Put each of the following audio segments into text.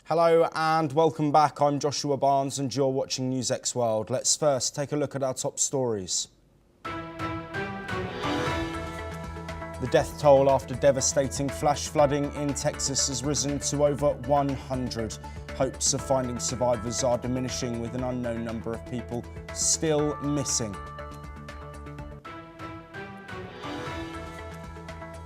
Hello and welcome back. I'm Joshua Barnes and you're watching NewsX World. Let's first take a look at our top stories. The death toll after devastating flash flooding in Texas has risen to over 100. Hopes of finding survivors are diminishing, with an unknown number of people still missing.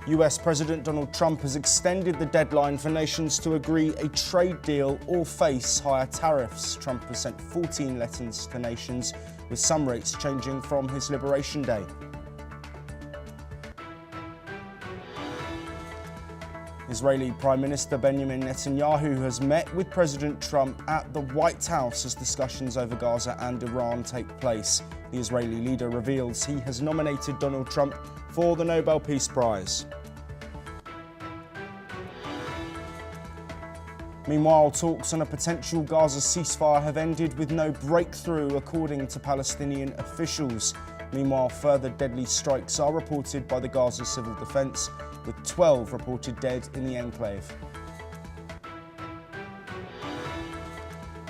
US President Donald Trump has extended the deadline for nations to agree a trade deal or face higher tariffs. Trump has sent 14 letters to nations, with some rates changing from his Liberation Day. Israeli Prime Minister Benjamin Netanyahu has met with President Trump at the White House as discussions over Gaza and Iran take place. The Israeli leader reveals he has nominated Donald Trump for the Nobel Peace Prize. Meanwhile, talks on a potential Gaza ceasefire have ended with no breakthrough, according to Palestinian officials. Meanwhile, further deadly strikes are reported by the Gaza Civil Defense, with 12 reported dead in the enclave.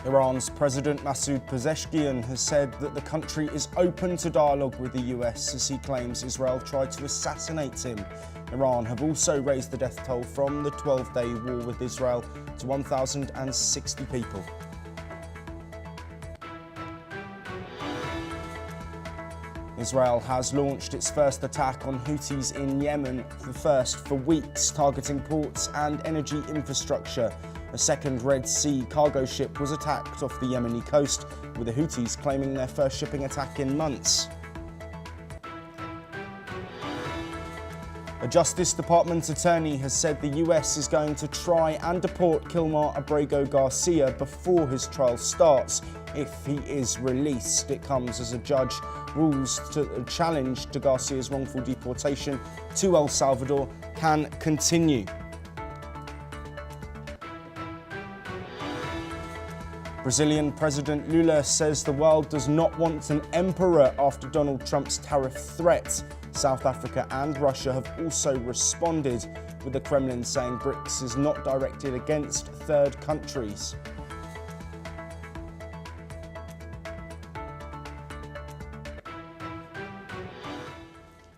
Iran's President Masoud Pezeshkian has said that the country is open to dialogue with the US, as he claims Israel tried to assassinate him. Iran have also raised the death toll from the 12-day war with Israel to 1,060 people. Israel has launched its first attack on Houthis in Yemen, the first for weeks, targeting ports and energy infrastructure. A second Red Sea cargo ship was attacked off the Yemeni coast, with the Houthis claiming their first shipping attack in months. A Justice Department attorney has said the US is going to try and deport Kilmar Abrego Garcia before his trial starts if he is released. It comes as a judge rules to a challenge to Garcia's wrongful deportation to El Salvador can continue. Brazilian President Lula says the world does not want an emperor after Donald Trump's tariff threat. South Africa and Russia have also responded, with the Kremlin saying BRICS is not directed against third countries.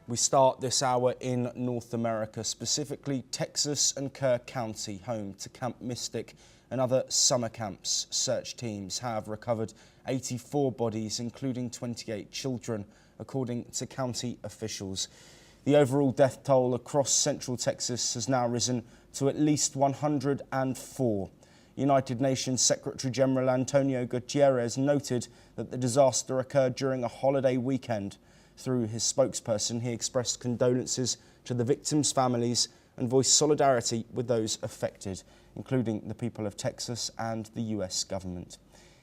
We start this hour in North America, specifically Texas and Kerr County, home to Camp Mystic and other summer camps. Search teams have recovered 84 bodies, including 28 children, according to county officials. The overall death toll across central Texas has now risen to at least 104. United Nations Secretary General Antonio Gutierrez noted that the disaster occurred during a holiday weekend. Through his spokesperson, he expressed condolences to the victims' families and voiced solidarity with those affected, including the people of Texas and the US government.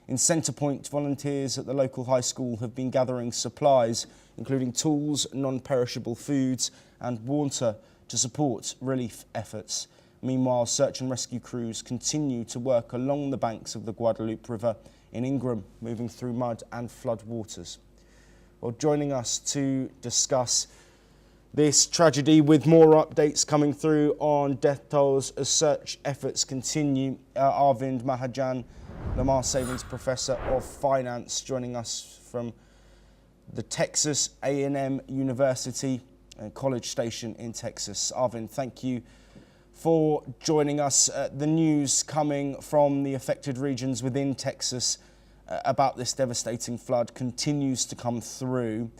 In Centrepoint, volunteers at the local high school have been gathering supplies, including tools, non-perishable foods and water to support relief efforts. Meanwhile, search and rescue crews continue to work along the banks of the Guadalupe River in Ingram, moving through mud and flood waters. Well, joining us to discuss this tragedy with more updates coming through on death tolls as search efforts continue, Arvind Mahajan, Lamar Savings Professor of Finance, joining us from the Texas A&M University and College Station in Texas. Arvind, thank you for joining us. The news coming from the affected regions within Texas about this devastating flood continues to come through.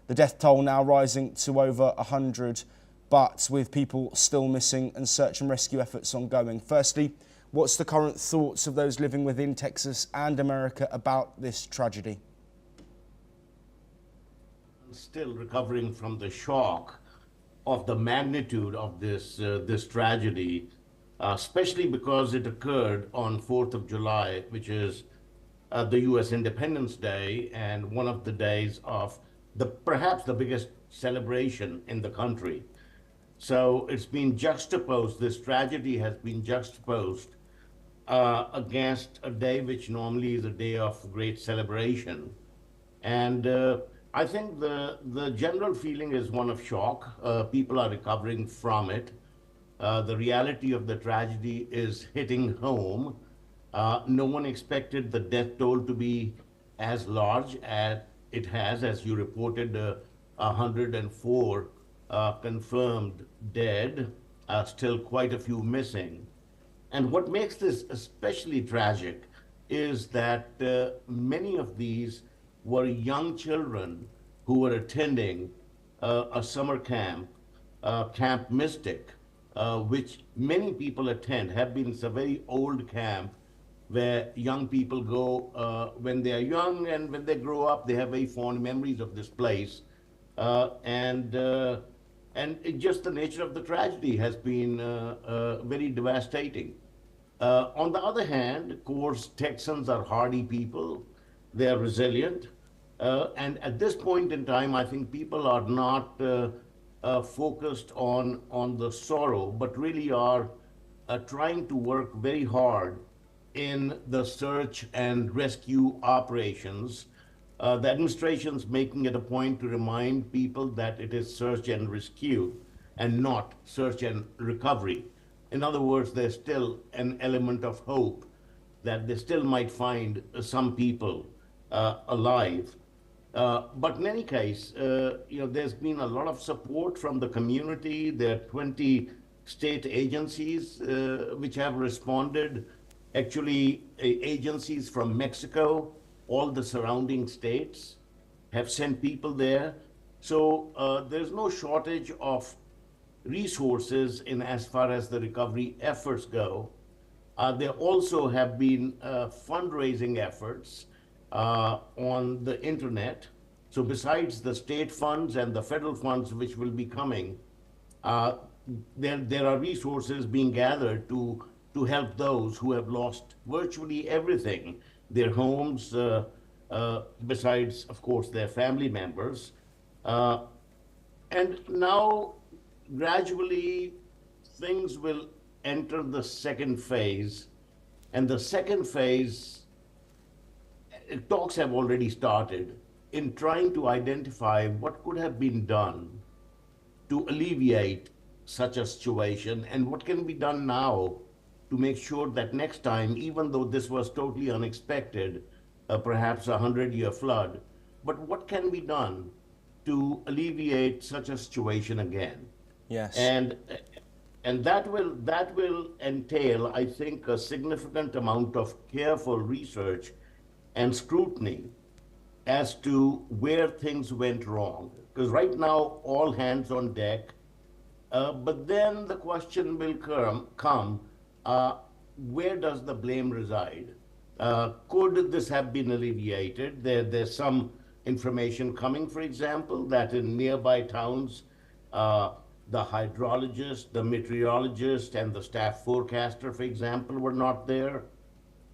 The death toll now rising to over 100, but with people still missing and search and rescue efforts ongoing. Firstly, what's the current thoughts of those living within Texas and America about this tragedy? Still recovering from the shock of the magnitude of this tragedy, especially because it occurred on 4th of July, which is the U.S. Independence Day, and one of the days of perhaps the biggest celebration in the country. So it's been juxtaposed, this tragedy has been juxtaposed against a day which normally is a day of great celebration. And I think the general feeling is one of shock. People are recovering from it. The reality of the tragedy is hitting home. No one expected the death toll to be as large as it has, as you reported, 104 confirmed dead, still quite a few missing. And what makes this especially tragic is that many of these were young children who were attending a summer camp, Camp Mystic, which many people attend, have been, it's a very old camp where young people go when they are young, and when they grow up, they have very fond memories of this place. And just the nature of the tragedy has been very devastating. On the other hand, of course, Texans are hardy people. They are resilient. And at this point in time, I think people are not focused on the sorrow, but really are trying to work very hard in the search and rescue operations. The administration's making it a point to remind people that it is search and rescue and not search and recovery. In other words, there's still an element of hope that they still might find some people alive. But in any case, there's been a lot of support from the community. There are 20 state agencies which have responded. Actually, agencies from Mexico, all the surrounding states have sent people there. So there's no shortage of resources in as far as the recovery efforts go. There also have been fundraising efforts on the internet. So besides the state funds and the federal funds which will be coming, there are resources being gathered to help those who have lost virtually everything, their homes, besides, of course, their family members. And now, gradually, things will enter the second phase. And the second phase, talks have already started in trying to identify what could have been done to alleviate such a situation and what can be done now to make sure that next time, even though this was totally unexpected, perhaps a 100-year flood, but what can be done to alleviate such a situation again? Yes. And that will entail, I think, a significant amount of careful research and scrutiny as to where things went wrong. Because right now, all hands on deck. But then the question will come, where does the blame reside? Could this have been alleviated? There's some information coming, for example, that in nearby towns, the hydrologist, the meteorologist, and the staff forecaster, for example, were not there.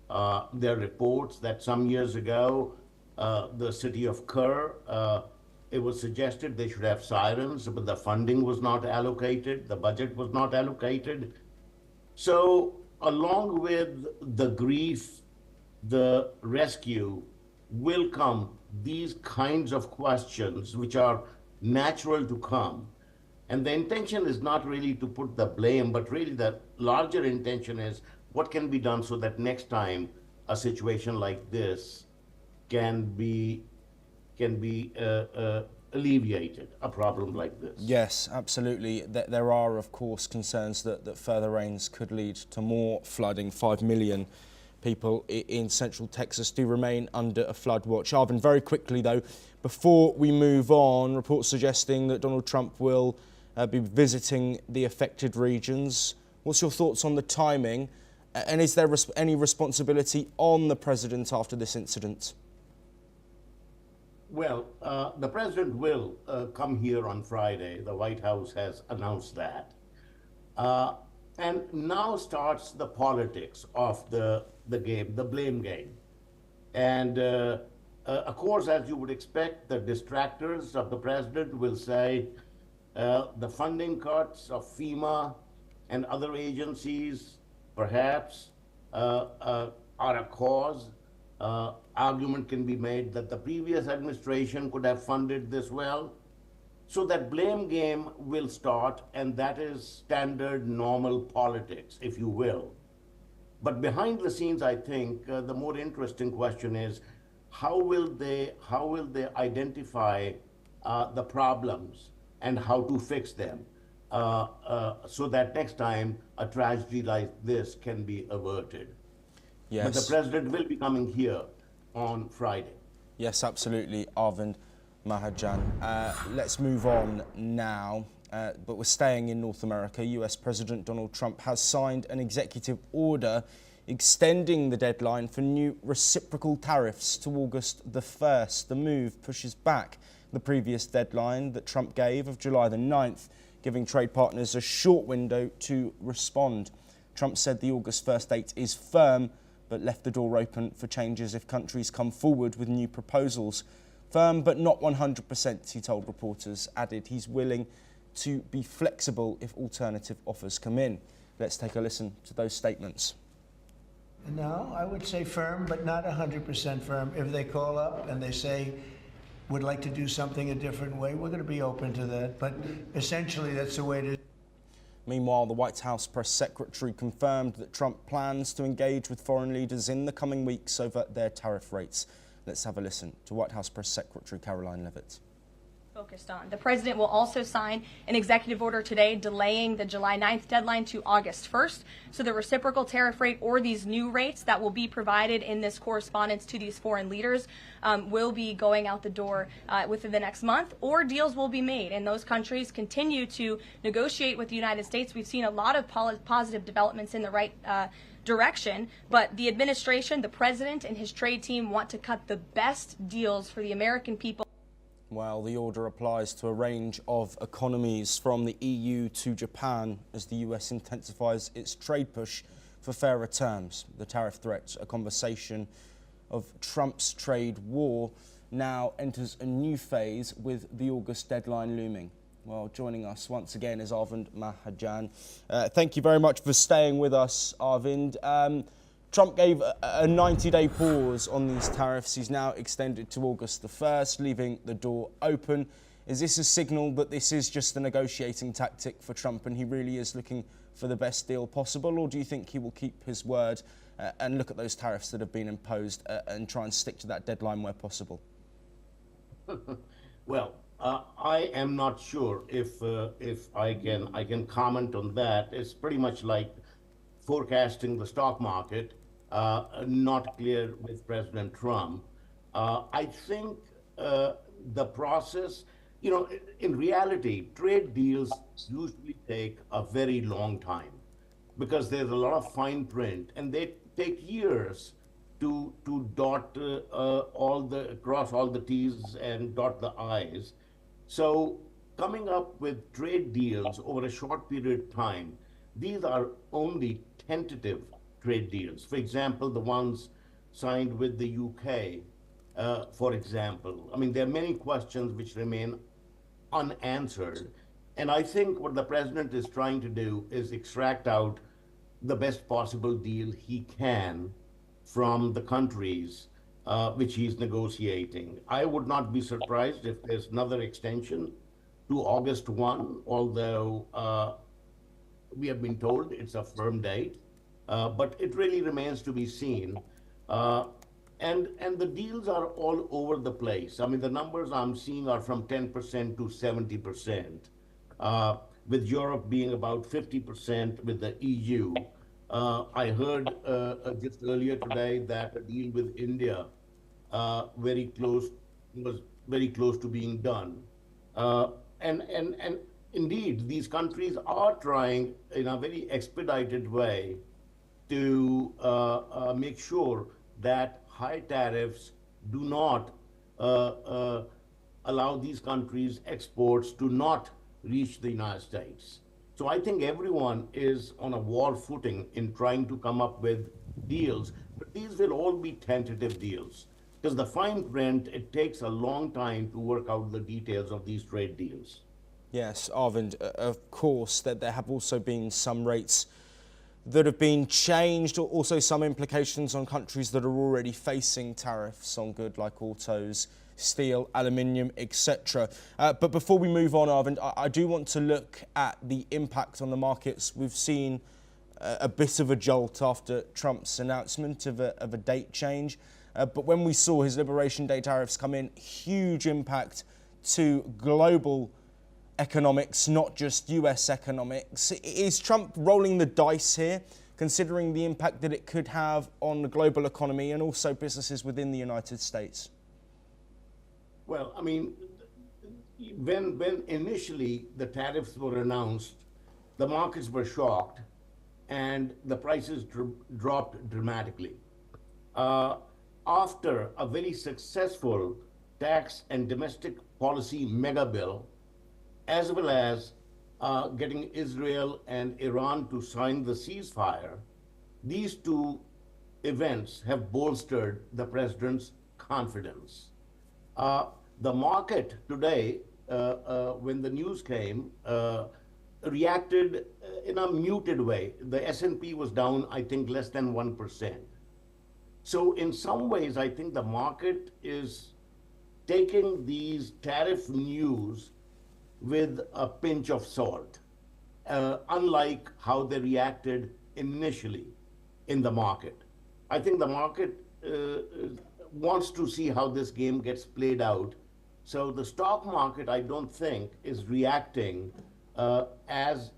There are reports that some years ago, the city of Kerr, it was suggested they should have sirens, but the funding was not allocated, the budget was not allocated. So along with the grief, the rescue, will come these kinds of questions, which are natural to come. And the intention is not really to put the blame, but really the larger intention is what can be done so that next time a situation like this can be alleviated, a problem like this. Yes, absolutely. There are, of course, concerns that further rains could lead to more flooding. 5 million people in central Texas do remain under a flood watch. Arvind, very quickly though, before we move on, reports suggesting that Donald Trump will be visiting the affected regions. What's your thoughts on the timing? And is there any responsibility on the president after this incident? Well, the president will come here on Friday. The White House has announced that. And now starts the politics of the game, the blame game. And of course, as you would expect, the distractors of the president will say the funding cuts of FEMA and other agencies perhaps are a cause. Argument can be made that the previous administration could have funded this well. So that blame game will start, and that is standard normal politics, if you will. But behind the scenes, I think the more interesting question is how will they identify the problems and how to fix them so that next time a tragedy like this can be averted. But the Yes. president will be coming here on Friday. Yes, absolutely, Arvind Mahajan. Let's move on now, but we're staying in North America. US President Donald Trump has signed an executive order extending the deadline for new reciprocal tariffs to August the 1st. The move pushes back the previous deadline that Trump gave of July the 9th, giving trade partners a short window to respond. Trump said the August 1st date is firm, but left the door open for changes if countries come forward with new proposals. Firm but not 100%, he told reporters, added he's willing to be flexible if alternative offers come in. Let's take a listen to those statements. No, I would say firm, but not 100% firm. If they call up and they say, would like to do something a different way, we're going to be open to that. But essentially, that's the way it is. Meanwhile, the White House press secretary confirmed that Trump plans to engage with foreign leaders in the coming weeks over their tariff rates. Let's have a listen to White House press secretary Caroline Leavitt. Focused on. The president will also sign an executive order today delaying the July 9th deadline to August 1st. So the reciprocal tariff rate or these new rates that will be provided in this correspondence to these foreign leaders will be going out the door within the next month, or deals will be made. And those countries continue to negotiate with the United States. We've seen a lot of positive developments in the right direction, but the administration, the president and his trade team want to cut the best deals for the American people. Well, the order applies to a range of economies from the EU to Japan as the US intensifies its trade push for fairer terms. The tariff threat, a conversation of Trump's trade war, now enters a new phase with the August deadline looming. Well, joining us once again is Arvind Mahajan. Thank you very much for staying with us, Arvind. Trump gave a 90-day pause on these tariffs. He's now extended to August the 1st, leaving the door open. Is this a signal that this is just a negotiating tactic for Trump and he really is looking for the best deal possible? Or do you think he will keep his word and look at those tariffs that have been imposed and try and stick to that deadline where possible? Well, I am not sure if I can comment on that. It's pretty much like forecasting the stock market, not clear with President Trump. I think the process, in reality, trade deals usually take a very long time because there's a lot of fine print and they take years to cross all the T's and dot the I's. So coming up with trade deals over a short period of time, these are only tentative trade deals. For example, the ones signed with the UK, for example. I mean, there are many questions which remain unanswered. And I think what the president is trying to do is extract out the best possible deal he can from the countries which he's negotiating. I would not be surprised if there's another extension to August 1, although we have been told it's a firm date, but it really remains to be seen. And the deals are all over the place. I mean, the numbers I'm seeing are from 10% to 70%, with Europe being about 50% with the EU. I heard just earlier today that a deal with India was very close to being done. And indeed, these countries are trying in a very expedited way to make sure that high tariffs do not allow these countries' exports to not reach the United States. So I think everyone is on a war footing in trying to come up with deals, but these will all be tentative deals. Because the fine print, it takes a long time to work out the details of these trade deals. Yes, Arvind, of course, that there have also been some rates that have been changed, also some implications on countries that are already facing tariffs on goods like autos, steel, aluminium, etc. But before we move on, Arvind, I do want to look at the impact on the markets. We've seen a bit of a jolt after Trump's announcement of a date change. But when we saw his Liberation Day tariffs come in, huge impact to global economics, not just US economics. Is Trump rolling the dice here, considering the impact that it could have on the global economy and also businesses within the United States? Well, I mean, when initially the tariffs were announced, the markets were shocked and the prices dropped dramatically. After a very successful tax and domestic policy mega bill, as well as getting Israel and Iran to sign the ceasefire, these two events have bolstered the president's confidence. The market today, when the news came, reacted in a muted way. The S&P was down, I think, less than 1%. So in some ways, I think the market is taking these tariff news with a pinch of salt, unlike how they reacted initially in the market. I think the market wants to see how this game gets played out. So the stock market, I don't think, is reacting as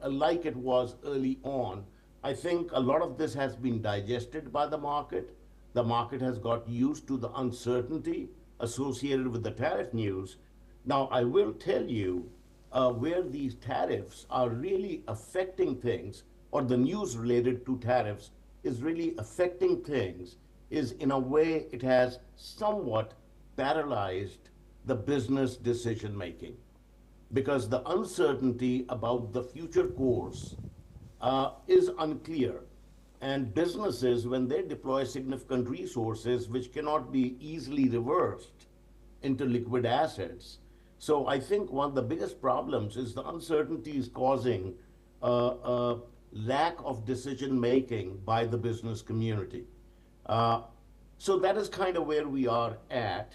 like it was early on. I think a lot of this has been digested by the market. The market has got used to the uncertainty associated with the tariff news. Now, I will tell you where these tariffs are really affecting things, or the news related to tariffs is really affecting things, is in a way it has somewhat paralyzed the business decision making, because the uncertainty about the future course is unclear. And businesses, when they deploy significant resources which cannot be easily reversed into liquid assets. So I think one of the biggest problems is the uncertainty is causing a lack of decision making by the business community. So that is kind of where we are at.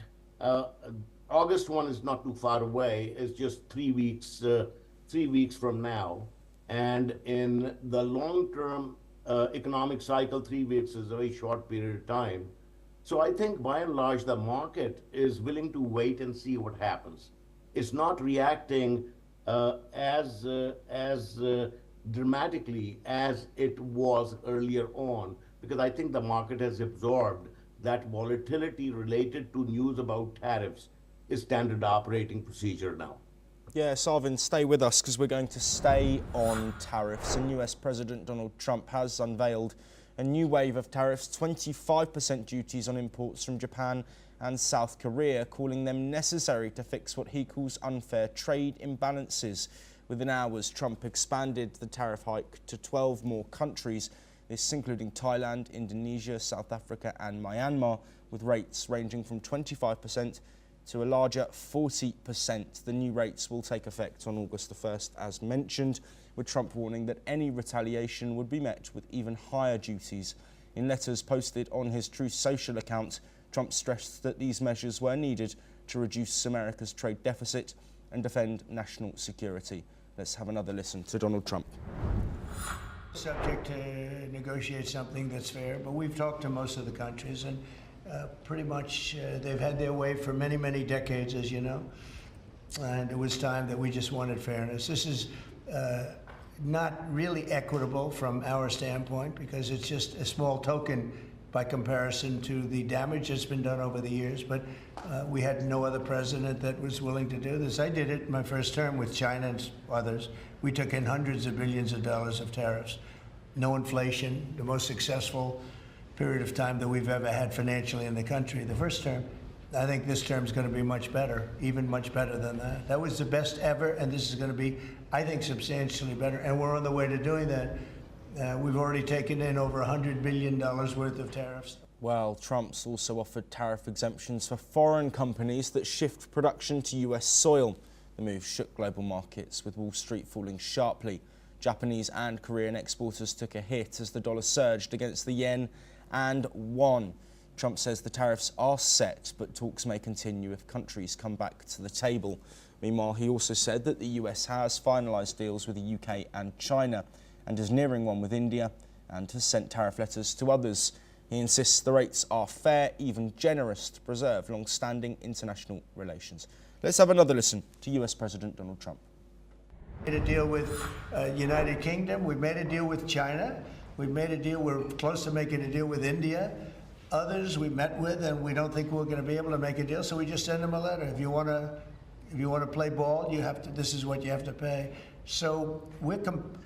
August 1 is not too far away. It's just 3 weeks from now. And in the long-term economic cycle, 3 weeks is a very short period of time. So I think by and large, the market is willing to wait and see what happens. It's not reacting as dramatically as it was earlier on, because I think the market has absorbed that volatility related to news about tariffs is standard operating procedure now. Yes, Arvind, stay with us because we're going to stay on tariffs. And US President Donald Trump has unveiled a new wave of tariffs, 25% duties on imports from Japan and South Korea, calling them necessary to fix what he calls unfair trade imbalances. Within hours, Trump expanded the tariff hike to 12 more countries, this including Thailand, Indonesia, South Africa and Myanmar, with rates ranging from 25% to a larger 40%. The new rates will take effect on August the 1st, as mentioned, with Trump warning that any retaliation would be met with even higher duties. In letters posted on his Truth Social account, Trump stressed that these measures were needed to reduce America's trade deficit and defend national security. Let's have another listen to Donald Trump. Subject to negotiate something that's fair, but we've talked to most of the countries, and pretty much they've had their way for many, many decades, as you know, and it was time that we just wanted fairness. This is not really equitable from our standpoint, because it's just a small token by comparison to the damage that's been done over the years, but we had no other president that was willing to do this. I did it in my first term with China and others. We took in hundreds of billions of dollars of tariffs. No inflation, the most successful period of time that we've ever had financially in the country. The first term, I think this term is going to be much better, even much better than that. That was the best ever, and this is going to be, I think, substantially better, and we're on the way to doing that. We've already taken in over $100 billion worth of tariffs. Well, Trump's also offered tariff exemptions for foreign companies that shift production to US soil. The move shook global markets, with Wall Street falling sharply. Japanese and Korean exporters took a hit as the dollar surged against the yen and won. Trump says the tariffs are set, but talks may continue if countries come back to the table. Meanwhile, he also said that the US has finalised deals with the UK and China and is nearing one with India and has sent tariff letters to others. He insists the rates are fair, even generous, to preserve long-standing international relations. Let's have another listen to US President Donald Trump. We made a deal with United Kingdom. We made a deal with China. We made a deal. We're close to making a deal with India. Others we met with, and we don't think we're going to be able to make a deal, so we just send them a letter. If you want to play ball, you have to. This is what you have to pay. So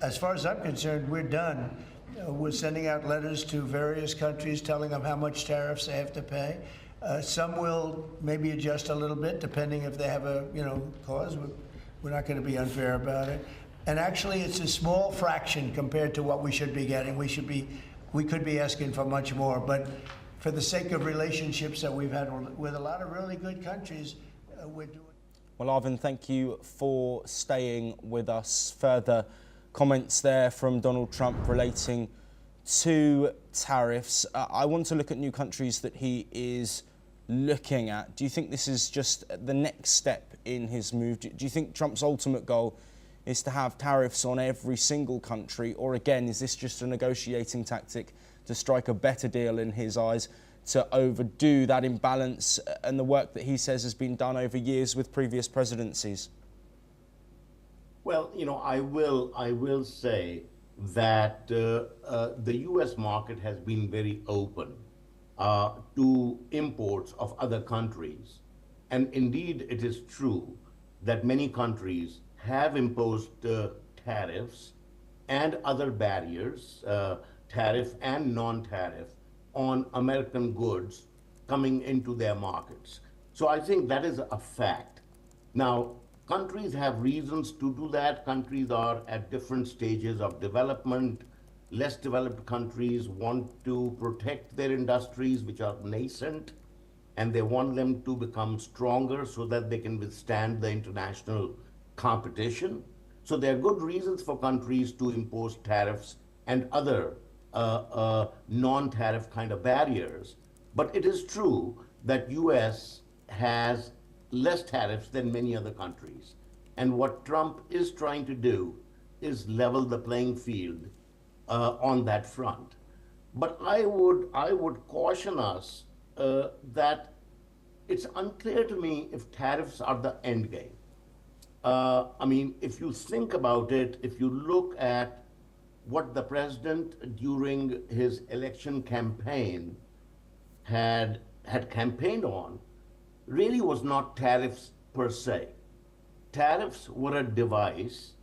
as far as I'm concerned, we're done. We're sending out letters to various countries telling them how much tariffs they have to pay. Some will maybe adjust a little bit, depending if they have a cause. We're not going to be unfair about it. And actually, it's a small fraction compared to what we should be getting. We could be asking for much more, but for the sake of relationships that we've had with a lot of really good countries, we're doing. Well, Arvind, thank you for staying with us. Further comments there from Donald Trump relating to tariffs. I want to look at new countries that he is looking at. Do you think this is just the next step in his move? Do you think Trump's ultimate goal is to have tariffs on every single country? Or again, is this just a negotiating tactic to strike a better deal in his eyes, to overdo that imbalance and the work that he says has been done over years with previous presidencies? Well, I will say that the U.S. market has been very open to imports of other countries. And indeed, it is true that many countries have imposed tariffs and other barriers, tariff and non-tariff, on American goods coming into their markets. So I think that is a fact. Now, countries have reasons to do that. Countries are at different stages of development. Less developed countries want to protect their industries, which are nascent, and they want them to become stronger so that they can withstand the international competition. So there are good reasons for countries to impose tariffs and other non-tariff kind of barriers. But it is true that US has less tariffs than many other countries. And what Trump is trying to do is level the playing field on that front. But I would caution us that it's unclear to me if tariffs are the end game. I mean, if you think about it, if you look at what the president during his election campaign had campaigned on, really was not tariffs per se. Tariffs were a device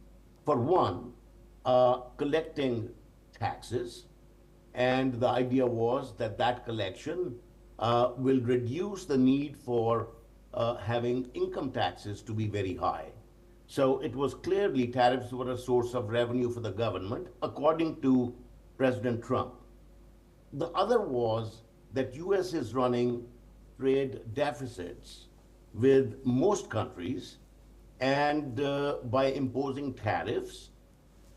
for one, collecting taxes, and the idea was that that collection will reduce the need for having income taxes to be very high. So it was clearly tariffs were a source of revenue for the government, according to President Trump. The other was that US is running trade deficits with most countries, and by imposing tariffs,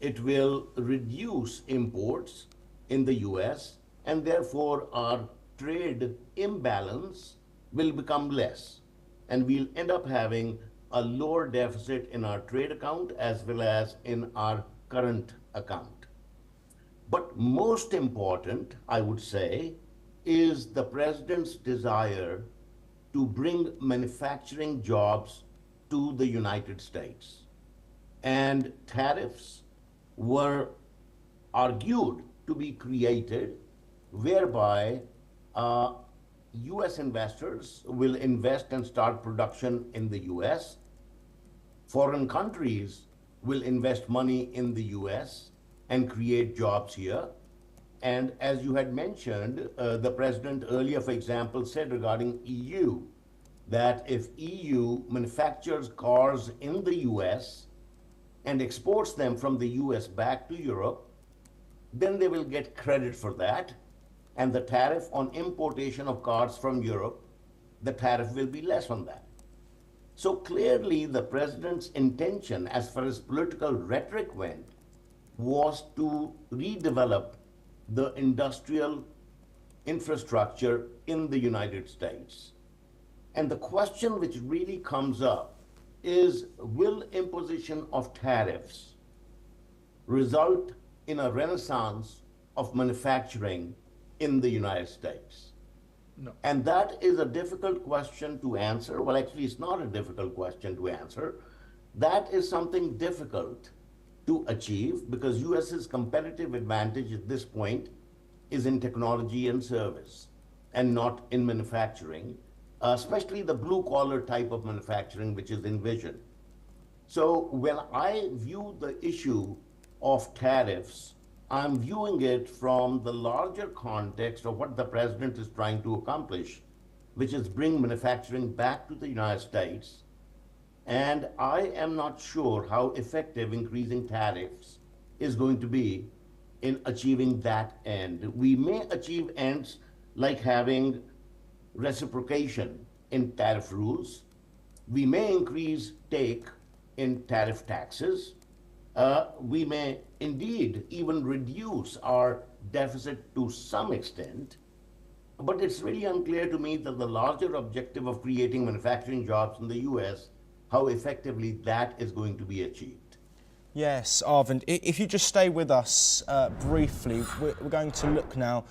it will reduce imports in the US, and therefore our trade imbalance will become less, and we'll end up having a lower deficit in our trade account as well as in our current account. But most important, I would say, is the president's desire to bring manufacturing jobs to the United States. And tariffs were argued to be created whereby US investors will invest and start production in the US. Foreign countries will invest money in the US and create jobs here. And as you had mentioned, the president earlier, for example, said regarding EU, that if EU manufactures cars in the US and exports them from the US back to Europe, then they will get credit for that. And the tariff on importation of cars from Europe, the tariff will be less on that. So clearly the president's intention, as far as political rhetoric went, was to redevelop the industrial infrastructure in the United States. And the question which really comes up is, will imposition of tariffs result in a renaissance of manufacturing in the United States? No. And that is a difficult question to answer. Well, actually, it's not a difficult question to answer. That is something difficult to achieve because US's competitive advantage at this point is in technology and service and not in manufacturing, especially the blue-collar type of manufacturing which is envisioned. So when I view the issue of tariffs, I'm viewing it from the larger context of what the president is trying to accomplish, which is bring manufacturing back to the United States. And I am not sure how effective increasing tariffs is going to be in achieving that end. We may achieve ends like having reciprocation in tariff rules. We may increase take in tariff taxes. We may indeed even reduce our deficit to some extent. But it's really unclear to me that the larger objective of creating manufacturing jobs in the US, how effectively that is going to be achieved. Yes, Arvind, if you just stay with us briefly, we're going to look now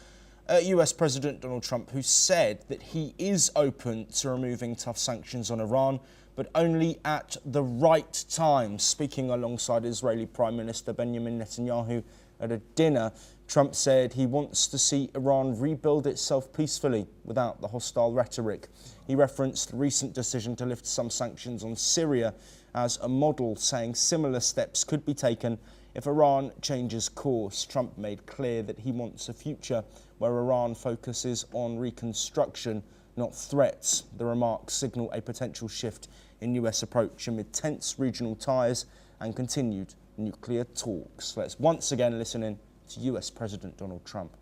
at US President Donald Trump, who said that he is open to removing tough sanctions on Iran, but only at the right time. Speaking alongside Israeli Prime Minister Benjamin Netanyahu at a dinner, Trump said he wants to see Iran rebuild itself peacefully without the hostile rhetoric. He referenced the recent decision to lift some sanctions on Syria as a model, saying similar steps could be taken if Iran changes course. Trump made clear that he wants a future where Iran focuses on reconstruction, not threats. The remarks signal a potential shift in US approach amid tense regional ties and continued nuclear talks. Let's once again listen in to US President Donald Trump.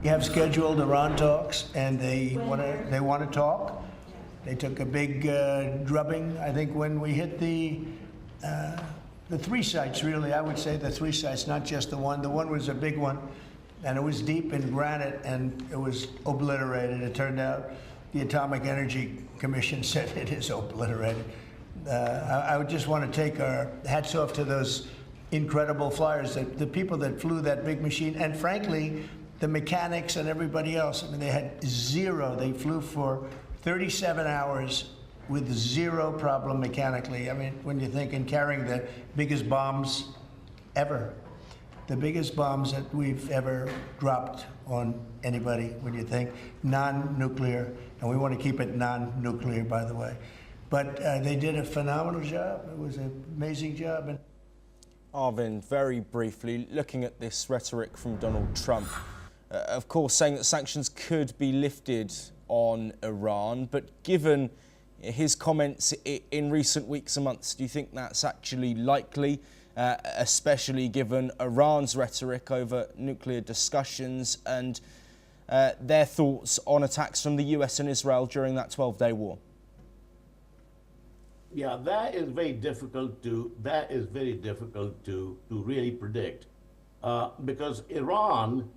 You have scheduled Iran talks, and they want to talk. They took a big drubbing, I think, when we hit the three sites. Really, I would say the three sites, not just the one. The one was a big one, and it was deep in granite, and it was obliterated. It turned out the Atomic Energy Commission said it is obliterated. I would just want to take our hats off to those incredible flyers, the people that flew that big machine, and frankly, the mechanics and everybody else. I mean, they had zero. They flew for 37 hours with zero problem mechanically. I mean, when you think in carrying the biggest bombs ever, the biggest bombs that we've ever dropped on anybody, when you think non-nuclear, and we want to keep it non-nuclear, by the way. But they did a phenomenal job. It was an amazing job. And Arvind, very briefly, looking at this rhetoric from Donald Trump, of course saying that sanctions could be lifted on Iran, but given his comments in recent weeks and months, do you think that's actually likely, especially given Iran's rhetoric over nuclear discussions and their thoughts on attacks from the US and Israel during that 12-day war? Yeah, that is very difficult to really predict because Iran,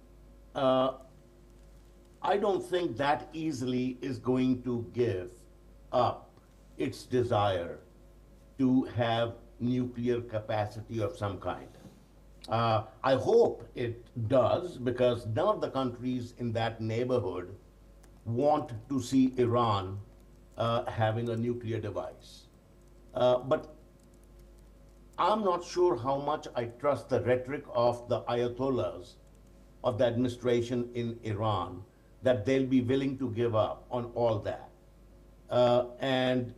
I don't think that easily is going to give up its desire to have nuclear capacity of some kind. I hope it does, because none of the countries in that neighborhood want to see Iran having a nuclear device. But I'm not sure how much I trust the rhetoric of the Ayatollahs of the administration in Iran, that they'll be willing to give up on all that. And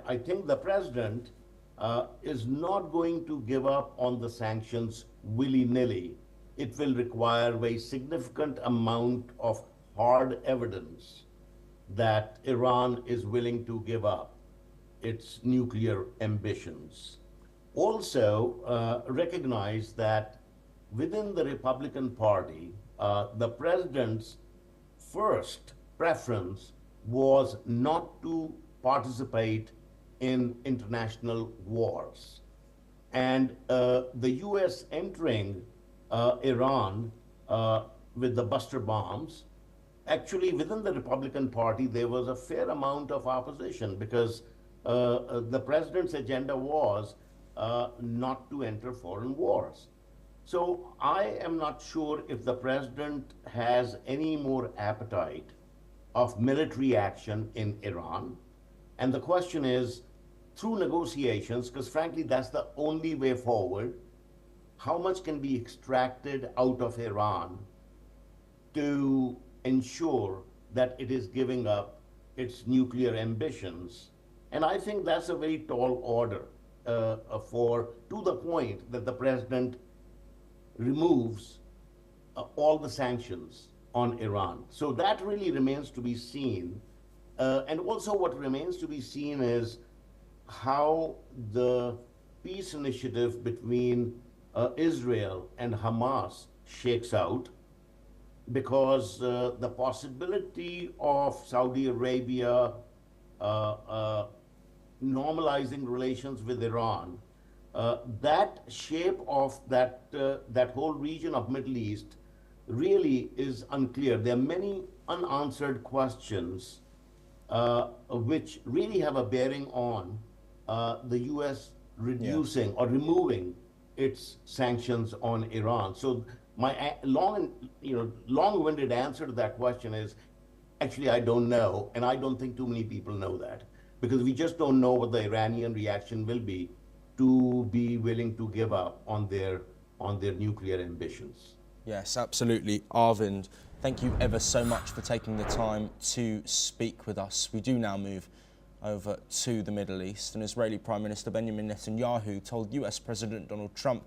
I think the president is not going to give up on the sanctions willy-nilly. It will require a very significant amount of hard evidence that Iran is willing to give up its nuclear ambitions. Also, recognize that within the Republican Party, the president's first preference was not to participate in international wars. And the U.S. entering Iran with the Buster bombs, actually within the Republican Party, there was a fair amount of opposition because the president's agenda was not to enter foreign wars. So I am not sure if the president has any more appetite of military action in Iran. And the question is, through negotiations, because frankly, that's the only way forward, how much can be extracted out of Iran to ensure that it is giving up its nuclear ambitions? And I think that's a very tall order to the point that the president removes all the sanctions on Iran. So that really remains to be seen. And also what remains to be seen is how the peace initiative between Israel and Hamas shakes out, because the possibility of Saudi Arabia normalizing relations with Iran, that shape of that whole region of Middle East really is unclear. There are many unanswered questions which really have a bearing on the U.S. reducing or removing its sanctions on Iran. So my long-winded answer to that question is, actually, I don't know, and I don't think too many people know that, because we just don't know what the Iranian reaction will be to be willing to give up on their nuclear ambitions. Yes, absolutely. Arvind, thank you ever so much for taking the time to speak with us. We do now move over to the Middle East, and Israeli Prime Minister Benjamin Netanyahu told US President Donald Trump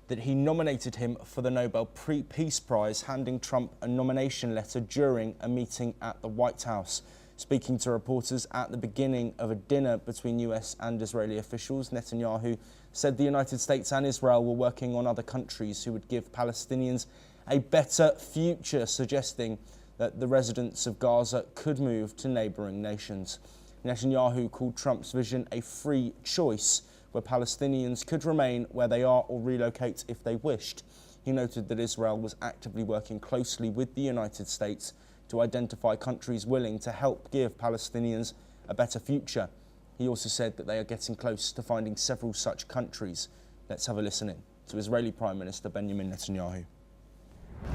that he nominated him for the Nobel Peace Prize, handing Trump a nomination letter during a meeting at the White House. Speaking to reporters at the beginning of a dinner between US and Israeli officials, Netanyahu said the United States and Israel were working on other countries who would give Palestinians a better future, suggesting that the residents of Gaza could move to neighbouring nations. Netanyahu called Trump's vision a free choice, where Palestinians could remain where they are or relocate if they wished. He noted that Israel was actively working closely with the United States to identify countries willing to help give Palestinians a better future. He also said that they are getting close to finding several such countries. Let's have a listen in to Israeli Prime Minister Benjamin Netanyahu.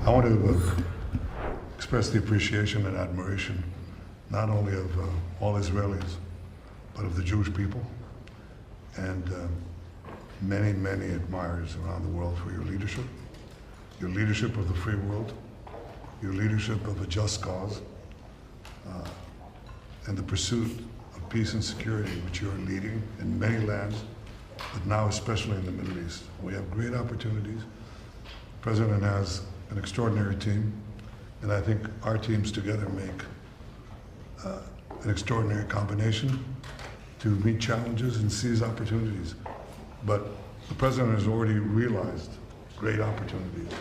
I want to express the appreciation and admiration not only of all Israelis, but of the Jewish people and many, many admirers around the world for your leadership of the free world, your leadership of a just cause, and the pursuit of peace and security, which you are leading in many lands, but now especially in the Middle East. We have great opportunities. The President has an extraordinary team, and I think our teams together make an extraordinary combination to meet challenges and seize opportunities. But the President has already realized great opportunities.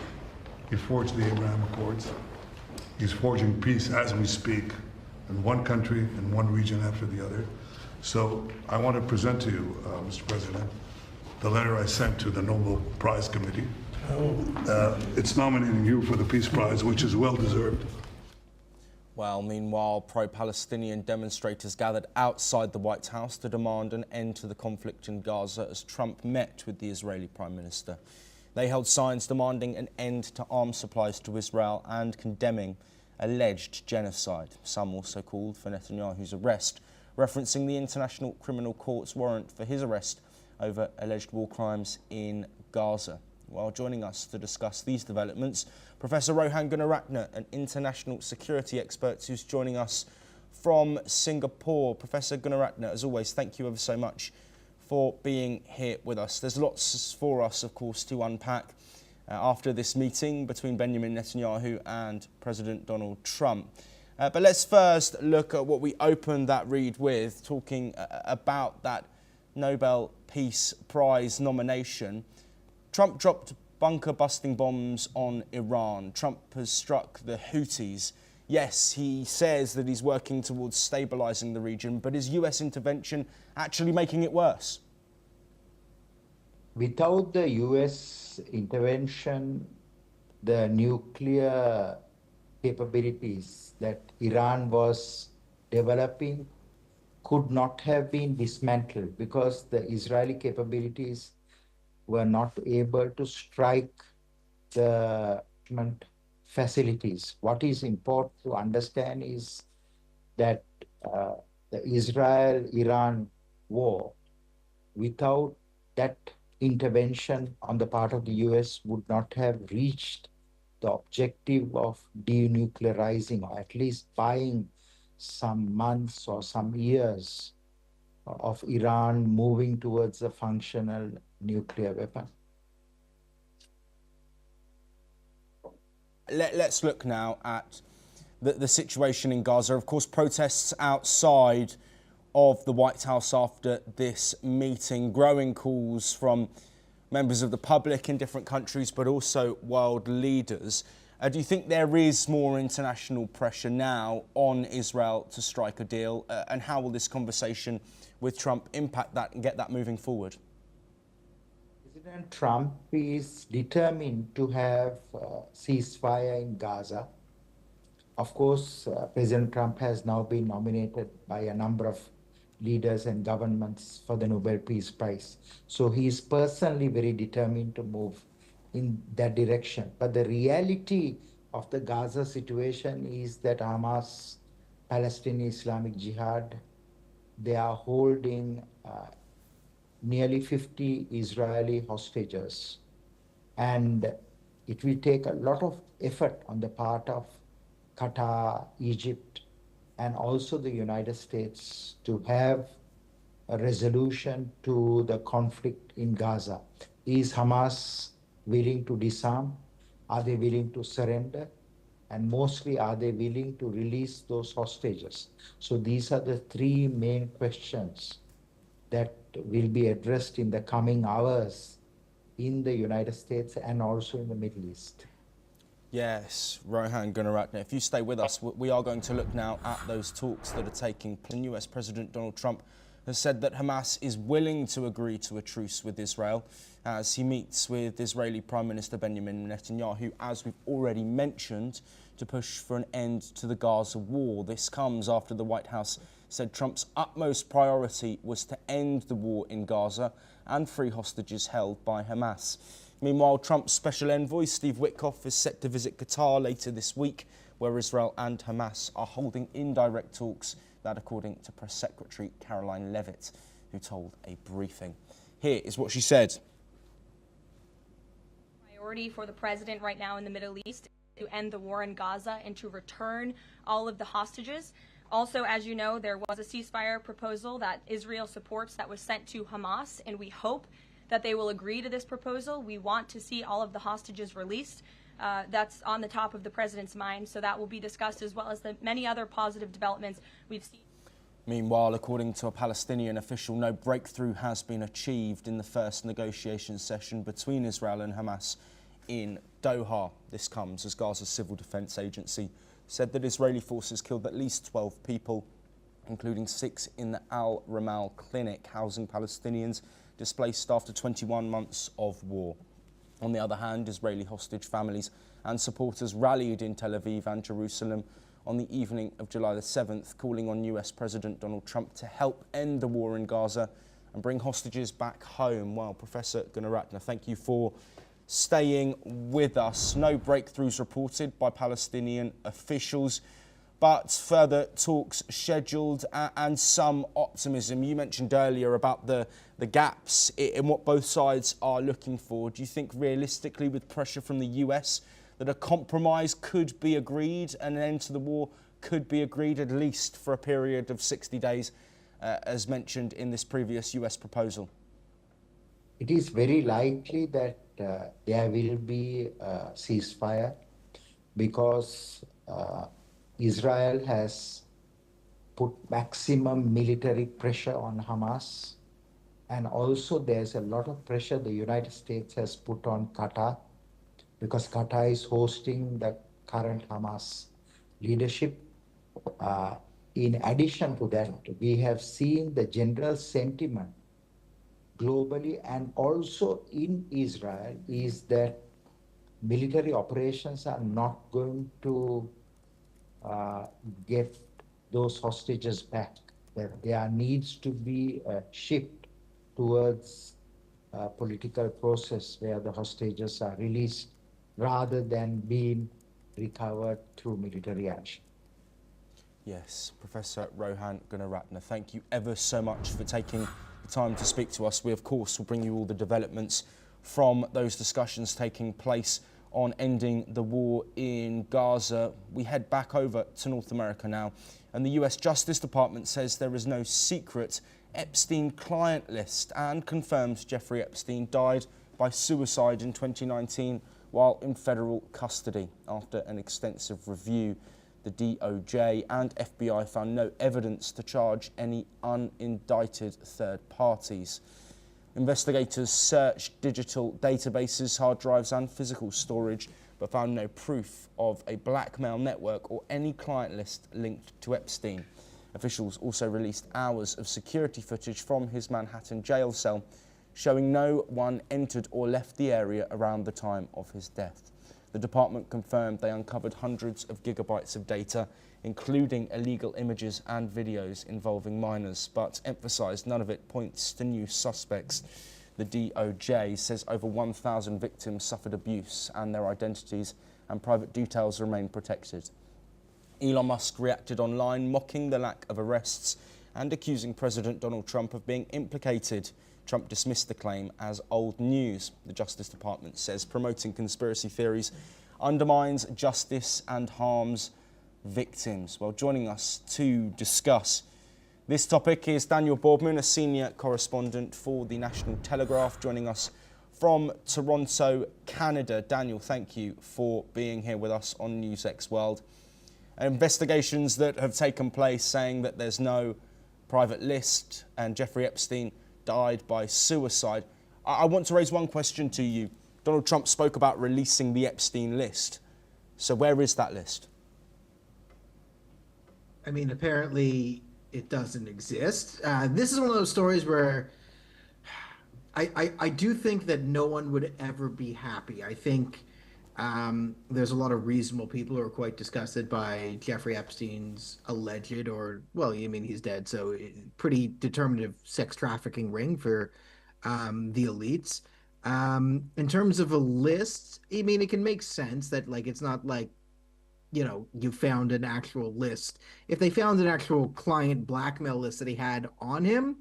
He forged the Abraham Accords. He's forging peace as we speak in one country and one region after the other. So I want to present to you, Mr. President, the letter I sent to the Nobel Prize Committee. It's nominating you for the Peace Prize, which is well deserved. Well, meanwhile, pro-Palestinian demonstrators gathered outside the White House to demand an end to the conflict in Gaza as Trump met with the Israeli Prime Minister. They held signs demanding an end to arms supplies to Israel and condemning alleged genocide. Some also called for Netanyahu's arrest, referencing the International Criminal Court's warrant for his arrest over alleged war crimes in Gaza. While joining us to discuss these developments, Professor Rohan Gunaratne, an international security expert who's joining us from Singapore. Professor Gunaratne, as always, thank you ever so much for being here with us. There's lots for us, of course, to unpack after this meeting between Benjamin Netanyahu and President Donald Trump. But let's first look at what we opened that read with, talking about that Nobel Peace Prize nomination. Trump dropped bunker-busting bombs on Iran. Trump has struck the Houthis. Yes, he says that he's working towards stabilising the region, but is US intervention actually making it worse? without the US intervention, the nuclear capabilities that Iran was developing could not have been dismantled because the Israeli capabilities were not able to strike the facilities. What is important to understand is that uh, the Israel-Iran war, without that intervention on the part of the US, would not have reached the objective of denuclearizing, or at least buying some months or some years of Iran moving towards a functional nuclear weapon. Let's look now at the situation in Gaza. Of course, protests outside of the White House after this meeting, growing calls from members of the public in different countries, but also world leaders. Do you think there is more international pressure now on Israel to strike a deal? And how will this conversation with Trump impact that and get that moving forward? President Trump is determined to have a ceasefire in Gaza. Of course, President Trump has now been nominated by a number of leaders and governments for the Nobel Peace Prize. So he is personally very determined to move in that direction. But the reality of the Gaza situation is that Hamas, Palestinian Islamic Jihad, they are holding nearly 50 Israeli hostages. And it will take a lot of effort on the part of Qatar, Egypt, and also the United States to have a resolution to the conflict in Gaza. Is Hamas willing to disarm? Are they willing to surrender? And mostly, are they willing to release those hostages? So these are the three main questions that will be addressed in the coming hours in the United States and also in the Middle East. Yes, Rohan Gunaratne, if you stay with us, we are going to look now at those talks that are taking place. US President Donald Trump has said that Hamas is willing to agree to a truce with Israel as he meets with Israeli Prime Minister Benjamin Netanyahu, as we've already mentioned, to push for an end to the Gaza war. This comes after the White House said Trump's utmost priority was to end the war in Gaza and free hostages held by Hamas. Meanwhile, Trump's special envoy, Steve Witkoff, is set to visit Qatar later this week, where Israel and Hamas are holding indirect talks, that according to Press Secretary Caroline Leavitt, who told a briefing. Here is what she said. Priority for the president right now in the Middle East is to end the war in Gaza and to return all of the hostages. Also, as you know, there was a ceasefire proposal that Israel supports that was sent to Hamas, and we hope that they will agree to this proposal. We want to see all of the hostages released. That's on the top of the president's mind, so that will be discussed, as well as the many other positive developments we've seen. Meanwhile, according to a Palestinian official, no breakthrough has been achieved in the first negotiation session between Israel and Hamas in Doha. This comes as Gaza's Civil Defense Agency said that Israeli forces killed at least 12 people, including 6 in the Al Ramal clinic housing Palestinians displaced after 21 months of war. On the other hand, Israeli hostage families and supporters rallied in Tel Aviv and Jerusalem on the evening of July the 7th, calling on US President Donald Trump to help end the war in Gaza and bring hostages back home. Well, Professor Gunaratne, thank you for staying with us. No breakthroughs reported by Palestinian officials, but further talks scheduled and some optimism. You mentioned earlier about the gaps in what both sides are looking for. Do you think realistically, with pressure from the US, that a compromise could be agreed and an end to the war could be agreed, at least for a period of 60 days, as mentioned in this previous US proposal? It is very likely that there will be a ceasefire because Israel has put maximum military pressure on Hamas. And also there's a lot of pressure the United States has put on Qatar because Qatar is hosting the current Hamas leadership. In addition to that, we have seen the general sentiment globally and also in Israel is that military operations are not going to uh, get those hostages back. That there needs to be a shift towards a political process where the hostages are released rather than being recovered through military action. Yes, Professor Rohan Gunaratne, thank you ever so much for taking the time to speak to us. We, of course, will bring you all the developments from those discussions taking place on ending the war in Gaza. We head back over to North America now, and the US Justice Department says there is no secret Epstein client list and confirms Jeffrey Epstein died by suicide in 2019 while in federal custody. After an extensive review, the DOJ and FBI found no evidence to charge any unindicted third parties. Investigators searched digital databases, hard drives and physical storage, but found no proof of a blackmail network or any client list linked to Epstein. Officials also released hours of security footage from his Manhattan jail cell, showing no one entered or left the area around the time of his death. The department confirmed they uncovered hundreds of gigabytes of data, including illegal images and videos involving minors, but emphasised none of it points to new suspects. The DOJ says over 1,000 victims suffered abuse and their identities and private details remain protected. Elon Musk reacted online, mocking the lack of arrests and accusing President Donald Trump of being implicated. Trump dismissed the claim as old news. The Justice Department says promoting conspiracy theories undermines justice and harms victims. Well, joining us to discuss this topic is Daniel Boardman, a senior correspondent for the National Telegraph, joining us from Toronto, Canada. Daniel, thank you for being here with us on NewsX World. Investigations that have taken place saying that there's no private list and Jeffrey Epstein died by suicide. I want to raise one question to you. Donald Trump spoke about releasing the Epstein list. So where is that list? I mean, apparently it doesn't exist. This is one of those stories where I do think that no one would ever be happy. I think there's a lot of reasonable people who are quite disgusted by Jeffrey Epstein's alleged, or, well, I mean, he's dead, so pretty determinative sex trafficking ring for the elites. In terms of a list, I mean, it can make sense that, like, it's not like, you know, you found an actual list. If they found an actual client blackmail list that he had on him,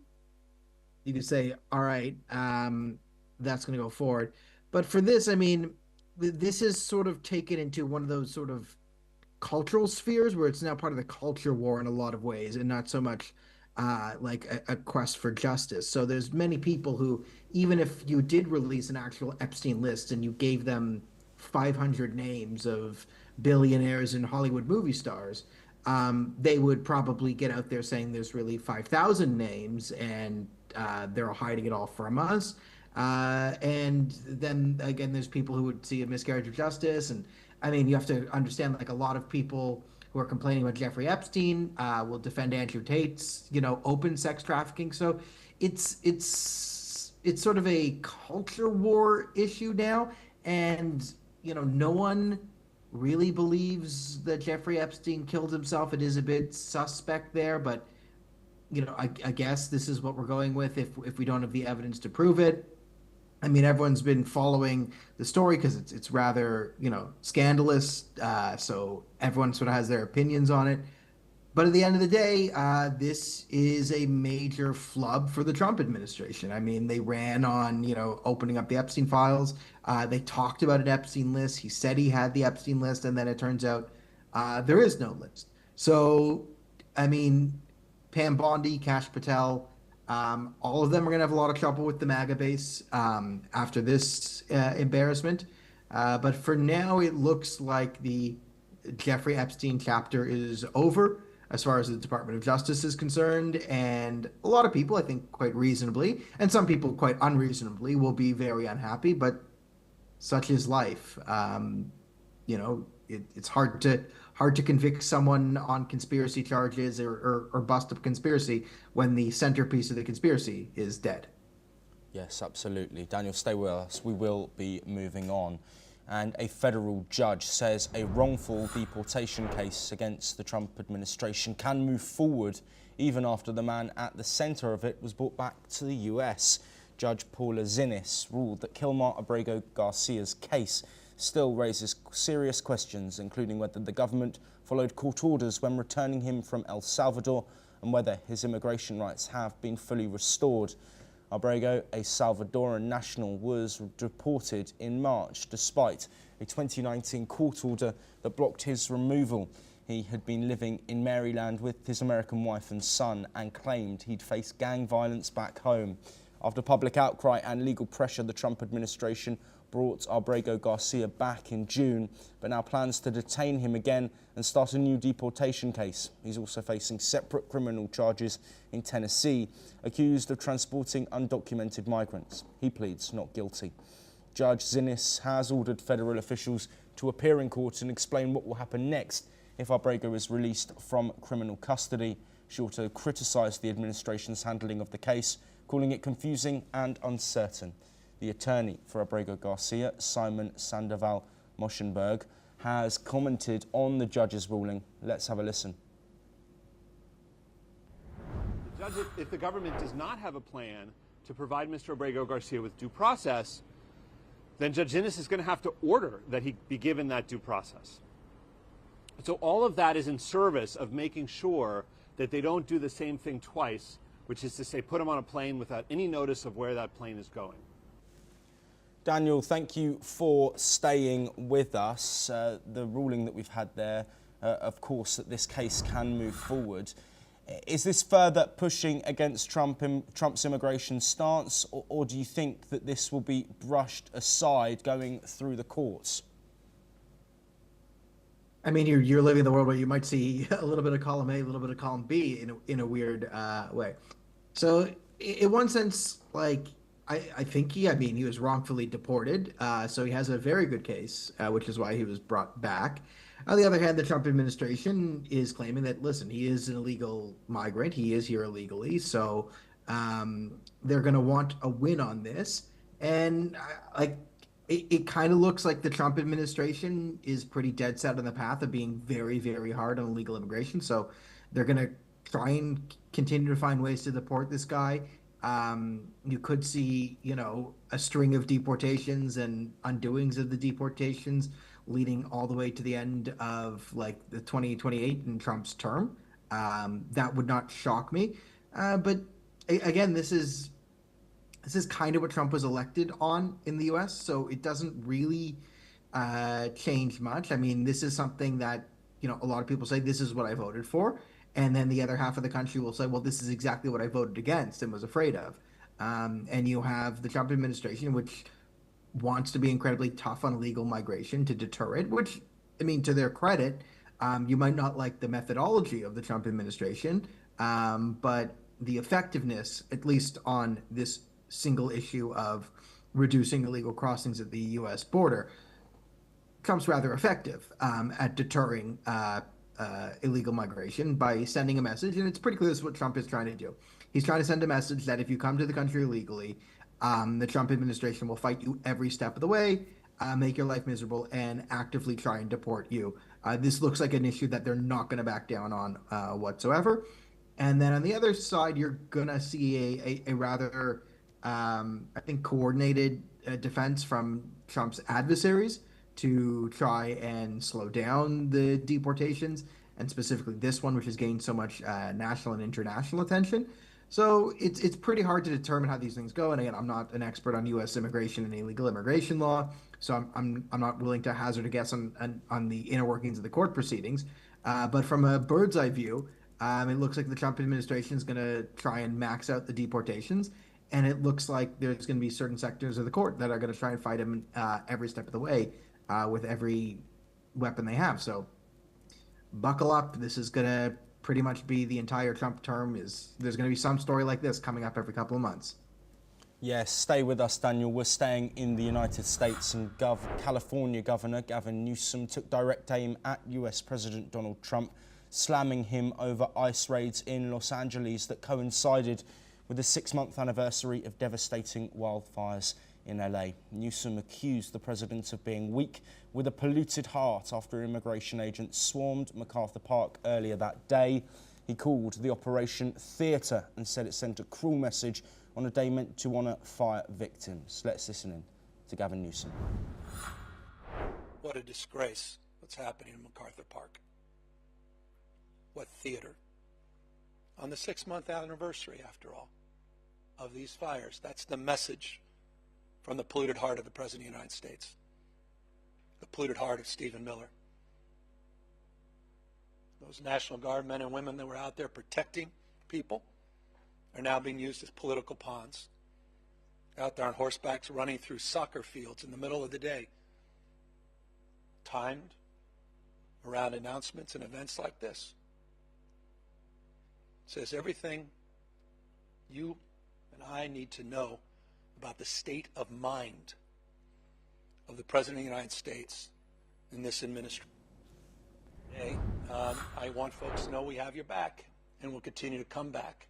you could say, all right, that's going to go forward. But for this, I mean, this is sort of taken into one of those sort of cultural spheres where it's now part of the culture war in a lot of ways, and not so much like a quest for justice. So there's many people who, even if you did release an actual Epstein list and you gave them 500 names of billionaires and Hollywood movie stars, they would probably get out there saying there's really 5,000 names and they're hiding it all from us. And then again, there's people who would see a miscarriage of justice. And I mean, you have to understand, like, a lot of people who are complaining about Jeffrey Epstein will defend Andrew Tate's, you know, open sex trafficking. So it's sort of a culture war issue now. And, you know, no one really believes that Jeffrey Epstein killed himself. It is a bit suspect there, but, you know, I guess this is what we're going with if we don't have the evidence to prove it. I mean, everyone's been following the story because it's rather, you know, scandalous. So everyone sort of has their opinions on it. But at the end of the day, this is a major flub for the Trump administration. I mean, they ran on, you know, opening up the Epstein files. They talked about an Epstein list. He said he had the Epstein list, and then it turns out there is no list. So, I mean, Pam Bondi, Kash Patel, all of them are going to have a lot of trouble with the MAGA base after this embarrassment. But for now, it looks like the Jeffrey Epstein chapter is over as far as the Department of Justice is concerned. And a lot of people, I think, quite reasonably, and some people quite unreasonably, will be very unhappy. But such is life. You know, it's hard to convict someone on conspiracy charges or bust a conspiracy when the centerpiece of the conspiracy is dead. Yes, absolutely. Daniel, stay with us. We will be moving on. And a federal judge says a wrongful deportation case against the Trump administration can move forward even after the man at the centre of it was brought back to the US. Judge Paula Zinnis ruled that Kilmar Abrego Garcia's case still raises serious questions, including whether the government followed court orders when returning him from El Salvador and whether his immigration rights have been fully restored. Abrego, a Salvadoran national, was deported in March despite a 2019 court order that blocked his removal. He had been living in Maryland with his American wife and son and claimed he'd faced gang violence back home. After public outcry and legal pressure, the Trump administration brought Abrego Garcia back in June, but now plans to detain him again and start a new deportation case. He's also facing separate criminal charges in Tennessee, accused of transporting undocumented migrants. He pleads not guilty. Judge Zinnis has ordered federal officials to appear in court and explain what will happen next if Abrego is released from criminal custody. She also criticised the administration's handling of the case, calling it confusing and uncertain. The attorney for Abrego Garcia, Simon Sandoval Moschenberg, has commented on the judge's ruling. Let's have a listen. Judge, if the government does not have a plan to provide Mr. Abrego Garcia with due process, then Judge Zinnis is going to have to order that he be given that due process. So all of that is in service of making sure that they don't do the same thing twice, which is to say put him on a plane without any notice of where that plane is going. Daniel, thank you for staying with us. The ruling that we've had there, of course, that this case can move forward. Is this further pushing against Trump's immigration stance, or do you think that this will be brushed aside going through the courts? I mean, you're living in the world where you might see a little bit of column A, a little bit of column B in a weird way. So in one sense, like, I think he was wrongfully deported, so he has a very good case, which is why he was brought back. On the other hand, the Trump administration is claiming that, listen, he is an illegal migrant. He is here illegally, so they're going to want a win on this. And it kind of looks like the Trump administration is pretty dead set on the path of being very, very hard on illegal immigration. So they're going to try and continue to find ways to deport this guy. You could see, a string of deportations and undoings of the deportations leading all the way to the end of the 2028 in Trump's term. That would not shock me. But again, this is kind of what Trump was elected on in the US, so it doesn't really change much. I mean, this is something that, a lot of people say this is what I voted for. And then the other half of the country will say, well, this is exactly what I voted against and was afraid of. And you have the Trump administration, which wants to be incredibly tough on illegal migration to deter it, which, I mean, to their credit, you might not like the methodology of the Trump administration, but the effectiveness, at least on this single issue of reducing illegal crossings at the U.S. border, Trump's rather effective at deterring illegal migration by sending a message, and it's pretty clear this is what Trump is trying to do. He's trying to send a message that if you come to the country illegally, the Trump administration will fight you every step of the way, make your life miserable, and actively try and deport you. This looks like an issue that they're not going to back down on whatsoever. And then on the other side, you're going to see a rather, I think, coordinated defense from Trump's adversaries to try and slow down the deportations, and specifically this one, which has gained so much national and international attention. So it's pretty hard to determine how these things go. And again, I'm not an expert on U.S. immigration and illegal immigration law, so I'm not willing to hazard a guess on the inner workings of the court proceedings. But from a bird's eye view, it looks like the Trump administration is going to try and max out the deportations. And it looks like there's going to be certain sectors of the court that are going to try and fight him every step of the way with every weapon they have. So buckle up. This is going to pretty much be the entire Trump term. There's going to be some story like this coming up every couple of months. Yes, stay with us, Daniel. We're staying in the United States, and California Governor Gavin Newsom took direct aim at US President Donald Trump, slamming him over ICE raids in Los Angeles that coincided with the 6-month anniversary of devastating wildfires in LA. Newsom accused the president of being weak with a polluted heart after immigration agents swarmed MacArthur Park earlier that day. He called the operation theatre and said it sent a cruel message on a day meant to honour fire victims. Let's listen in to Gavin Newsom. What a disgrace what's happening in MacArthur Park. What theater. On the 6-month anniversary, after all, of these fires. That's the message from the polluted heart of the President of the United States. The polluted heart of Stephen Miller. Those National Guard men and women that were out there protecting people are now being used as political pawns. Out there on horsebacks running through soccer fields in the middle of the day. Timed around announcements and events like this. It says everything you and I need to know about the state of mind of the President of the United States in this administration. Today, I want folks to know we have your back, and we'll continue to come back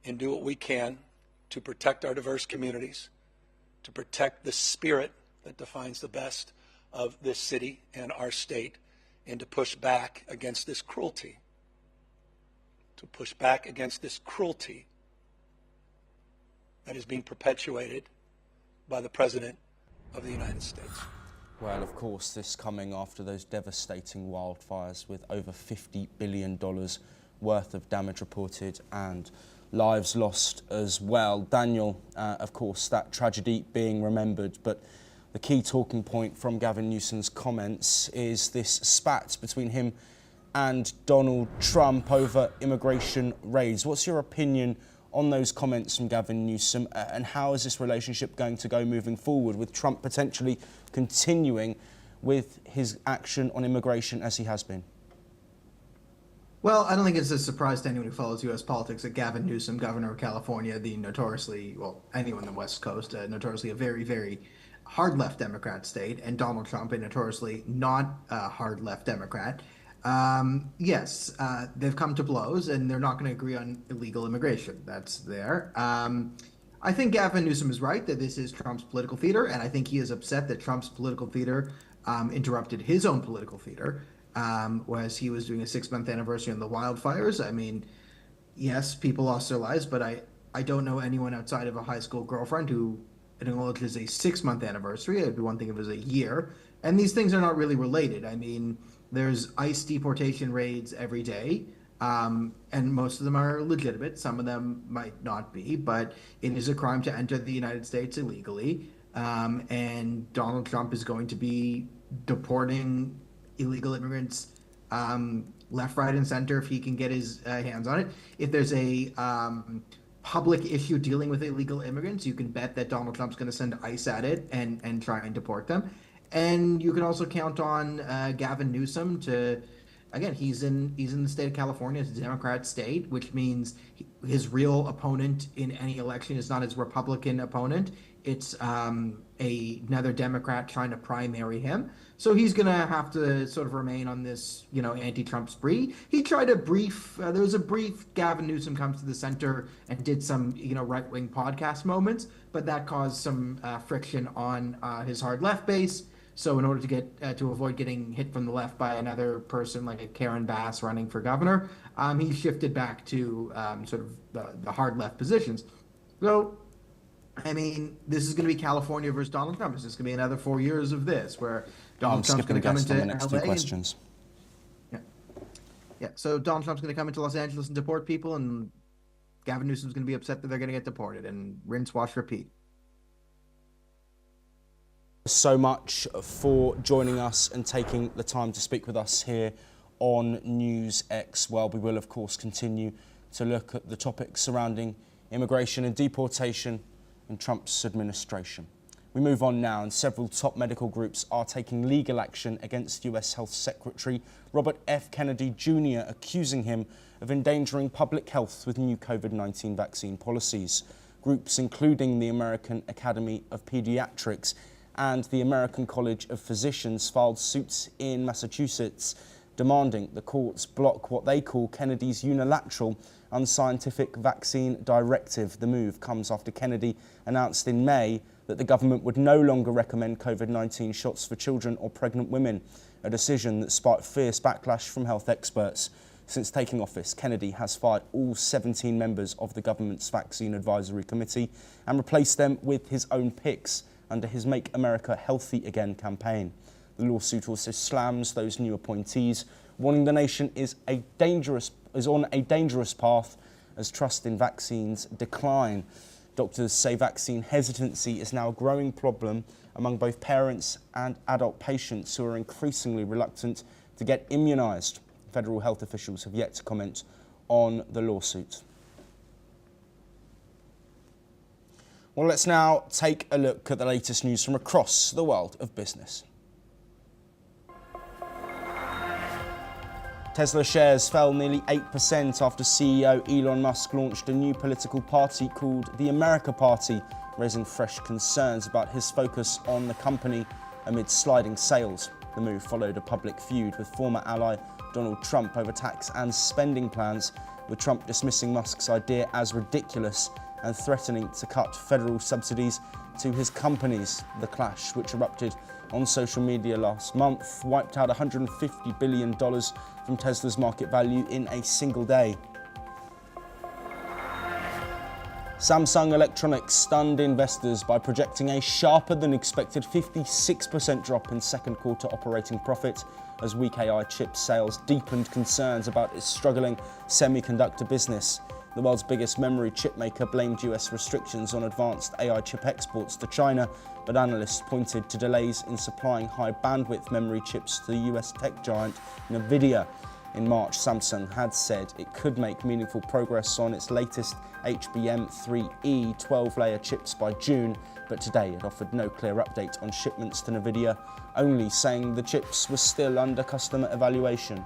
and do what we can to protect our diverse communities, to protect the spirit that defines the best of this city and our state, and to push back against this cruelty. To push back against this cruelty that is being perpetuated by the President of the United States. Well, of course, this coming after those devastating wildfires with over $50 billion worth of damage reported and lives lost as well. Daniel, of course, that tragedy being remembered, but the key talking point from Gavin Newsom's comments is this spat between him and Donald Trump over immigration raids. What's your opinion on those comments from Gavin Newsom, and how is this relationship going to go moving forward, with Trump potentially continuing with his action on immigration as he has been? Well, I don't think it's a surprise to anyone who follows U.S. politics that Gavin Newsom, governor of California, the notoriously, well, anyone on the West Coast, notoriously a very, very hard left Democrat state, and Donald Trump, a notoriously not hard left Democrat. Yes, they've come to blows, and they're not going to agree on illegal immigration. That's there. I think Gavin Newsom is right that this is Trump's political theater, and I think he is upset that Trump's political theater interrupted his own political theater, as he was doing a 6-month anniversary on the wildfires. I mean, yes, people lost their lives, but I don't know anyone outside of a high school girlfriend who acknowledges a 6-month anniversary. It'd be one thing if it was a year, and these things are not really related. I mean, there's ICE deportation raids every day, and most of them are legitimate. Some of them might not be, but it is a crime to enter the United States illegally, and Donald Trump is going to be deporting illegal immigrants left, right, and center if he can get his hands on it. If there's a public issue dealing with illegal immigrants, you can bet that Donald Trump's going to send ICE at it and try and deport them. And you can also count on Gavin Newsom to, again, he's in the state of California. It's a Democrat state, which means his real opponent in any election is not his Republican opponent. It's another Democrat trying to primary him. So he's going to have to sort of remain on this, anti-Trump spree. He tried a brief, there was a brief Gavin Newsom comes to the center and did some, right-wing podcast moments, but that caused some friction on his hard left base. So in order to get to avoid getting hit from the left by another person like a Karen Bass running for governor, he shifted back to sort of the hard left positions. So, I mean, this is going to be California versus Donald Trump. This is going to be another 4 years of this, where Donald Trump's going to come into the next LA. two questions. Yeah. So Donald Trump's going to come into Los Angeles and deport people, and Gavin Newsom's going to be upset that they're going to get deported, and rinse, wash, repeat. So much for joining us and taking the time to speak with us here on NewsX. Well, we will, of course, continue to look at the topics surrounding immigration and deportation in Trump's administration. We move on now, and several top medical groups are taking legal action against US Health Secretary Robert F. Kennedy Jr., accusing him of endangering public health with new COVID-19 vaccine policies. Groups including the American Academy of Pediatrics and the American College of Physicians filed suits in Massachusetts demanding the courts block what they call Kennedy's unilateral unscientific vaccine directive. The move comes after Kennedy announced in May that the government would no longer recommend COVID-19 shots for children or pregnant women, a decision that sparked fierce backlash from health experts. Since taking office, Kennedy has fired all 17 members of the government's Vaccine Advisory Committee and replaced them with his own picks under his Make America Healthy Again campaign. The lawsuit also slams those new appointees, warning the nation is on a dangerous path as trust in vaccines decline. Doctors say vaccine hesitancy is now a growing problem among both parents and adult patients who are increasingly reluctant to get immunised. Federal health officials have yet to comment on the lawsuit. Well, let's now take a look at the latest news from across the world of business. Tesla shares fell nearly 8% after CEO Elon Musk launched a new political party called the America Party, raising fresh concerns about his focus on the company amid sliding sales. The move followed a public feud with former ally Donald Trump over tax and spending plans, with Trump dismissing Musk's idea as ridiculous and threatening to cut federal subsidies to his companies. The clash, which erupted on social media last month, wiped out $150 billion from Tesla's market value in a single day. Samsung Electronics stunned investors by projecting a sharper than expected 56% drop in second quarter operating profit as weak AI chip sales deepened concerns about its struggling semiconductor business. The world's biggest memory chip maker blamed US restrictions on advanced AI chip exports to China, but analysts pointed to delays in supplying high bandwidth memory chips to the US tech giant Nvidia. In March, Samsung had said it could make meaningful progress on its latest HBM3E 12-layer chips by June, but today it offered no clear update on shipments to Nvidia, only saying the chips were still under customer evaluation.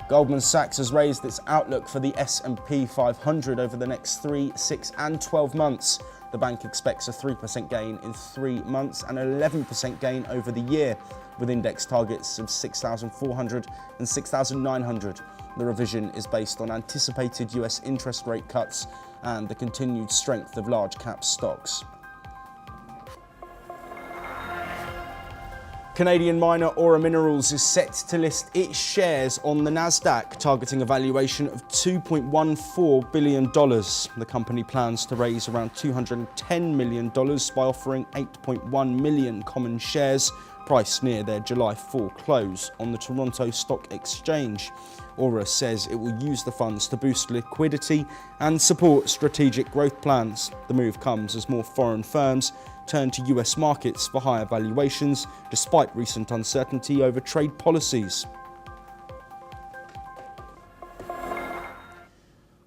Goldman Sachs has raised its outlook for the S&P 500 over the next 3, 6 and 12 months. The bank expects a 3% gain in 3 months and an 11% gain over the year, with index targets of 6,400 and 6,900. The revision is based on anticipated US interest rate cuts and the continued strength of large cap stocks. Canadian miner Aura Minerals is set to list its shares on the Nasdaq, targeting a valuation of $2.14 billion. The company plans to raise around $210 million by offering 8.1 million common shares, priced near their July 4 close on the Toronto Stock Exchange. Aura says it will use the funds to boost liquidity and support strategic growth plans. The move comes as more foreign firms turn to US markets for higher valuations, despite recent uncertainty over trade policies.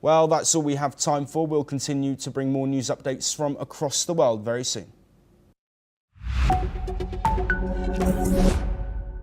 Well, that's all we have time for. We'll continue to bring more news updates from across the world very soon.